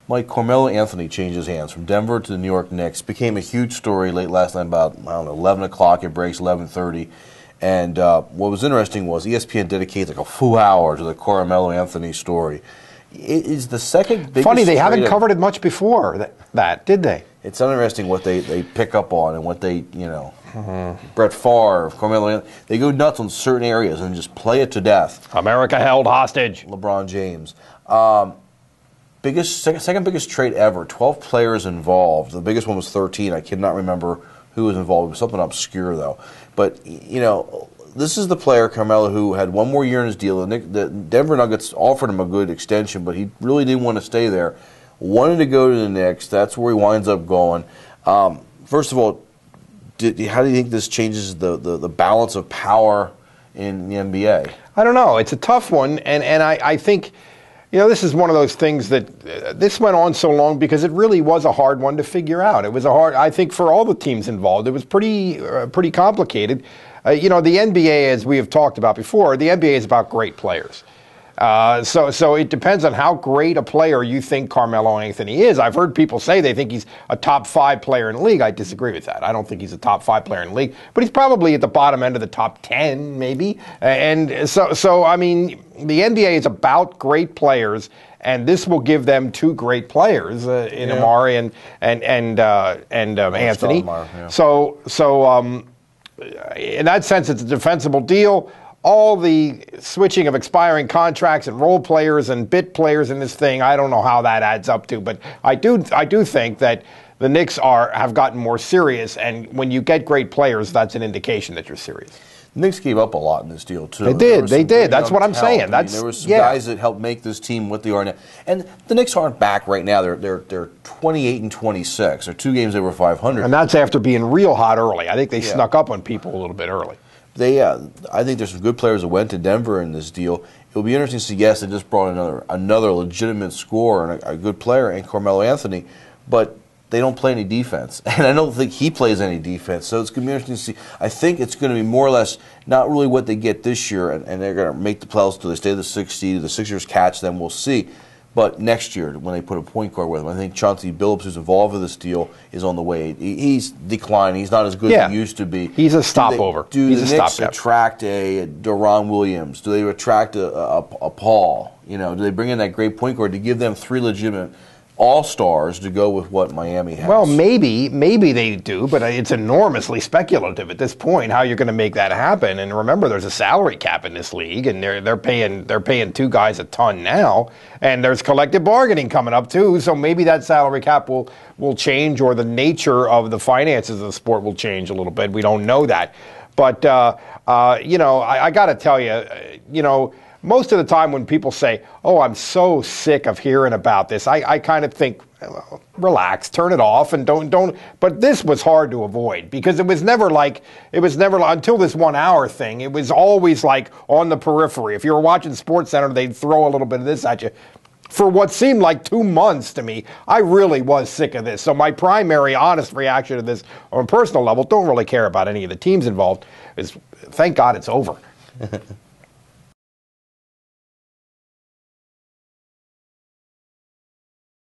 Mike, Carmelo Anthony changes hands from Denver to the New York Knicks. Became a huge story late last night about, 11 o'clock. It breaks 11:30. And what was interesting was ESPN dedicates like a full hour to the Carmelo Anthony story. It is the second biggest. Funny, they haven't covered it much before that, did they? It's interesting what they pick up on and what they, Brett Favre, Carmelo Anthony, they go nuts on certain areas and just play it to death. America held hostage. LeBron James. Second biggest trade ever. 12 players involved. The biggest one was 13. I cannot remember who was involved. It was something obscure, though. But, this is the player, Carmelo, who had one more year in his deal. The Denver Nuggets offered him a good extension, but he really didn't want to stay there. Wanted to go to the Knicks. That's where he winds up going. First of all, how do you think this changes the balance of power in the NBA? I don't know. It's a tough one, and I think, this is one of those things that this went on so long because it really was a hard one to figure out. It was I think for all the teams involved, it was pretty complicated. The NBA, as we have talked about before, the NBA is about great players. So it depends on how great a player you think Carmelo Anthony is. I've heard people say they think he's a top 5 player in the league. I disagree with that. I don't think he's a top 5 player in the league, but he's probably at the bottom end of the top 10, maybe. And so I mean, the NBA is about great players, and this will give them 2 great players in Amari and Anthony. Yeah. So in that sense, it's a defensible deal. All the switching of expiring contracts and role players and bit players in this thing, I don't know how that adds up to, but I do think that the Knicks have gotten more serious, and when you get great players, that's an indication that you're serious. The Knicks gave up a lot in this deal, too. They did. That's what I'm saying. There were some guys that helped make this team what they are now. And the Knicks aren't back right now. They're 28-26. They're 2 games over 500. And that's after being real hot early. I think they snuck up on people a little bit early. I think there's some good players that went to Denver in this deal. It'll be interesting to see, yes, they just brought another legitimate scorer and a good player in Carmelo Anthony, but they don't play any defense. And I don't think he plays any defense. So it's going to be interesting to see. I think it's going to be more or less not really what they get this year, and they're going to make the playoffs till they stay the 6th seed. The Sixers catch them, we'll see. But next year, when they put a point guard with him, I think Chauncey Billups, who's involved with this deal, is on the way. He's declining. He's not as good as he used to be. He's a stopover. Do the Knicks attract a Deron Williams? Do they attract a Paul? Do they bring in that great point guard to give them 3 legitimate all-stars to go with what Miami has? Well, maybe they do, but it's enormously speculative at this point how you're going to make that happen. And remember, there's a salary cap in this league, and they're paying 2 guys a ton now, and there's collective bargaining coming up too. So maybe that salary cap will change, or the nature of the finances of the sport will change a little bit. We don't know that, but I got to tell you, most of the time when people say, "Oh, I'm so sick of hearing about this," I kind of think, well, relax, turn it off, and don't. But this was hard to avoid because it was never until this 1 hour thing. It was always like on the periphery. If you were watching SportsCenter, they'd throw a little bit of this at you. For what seemed like 2 months to me, I really was sick of this. So my primary, honest reaction to this, on a personal level, don't really care about any of the teams involved. Is thank God it's over.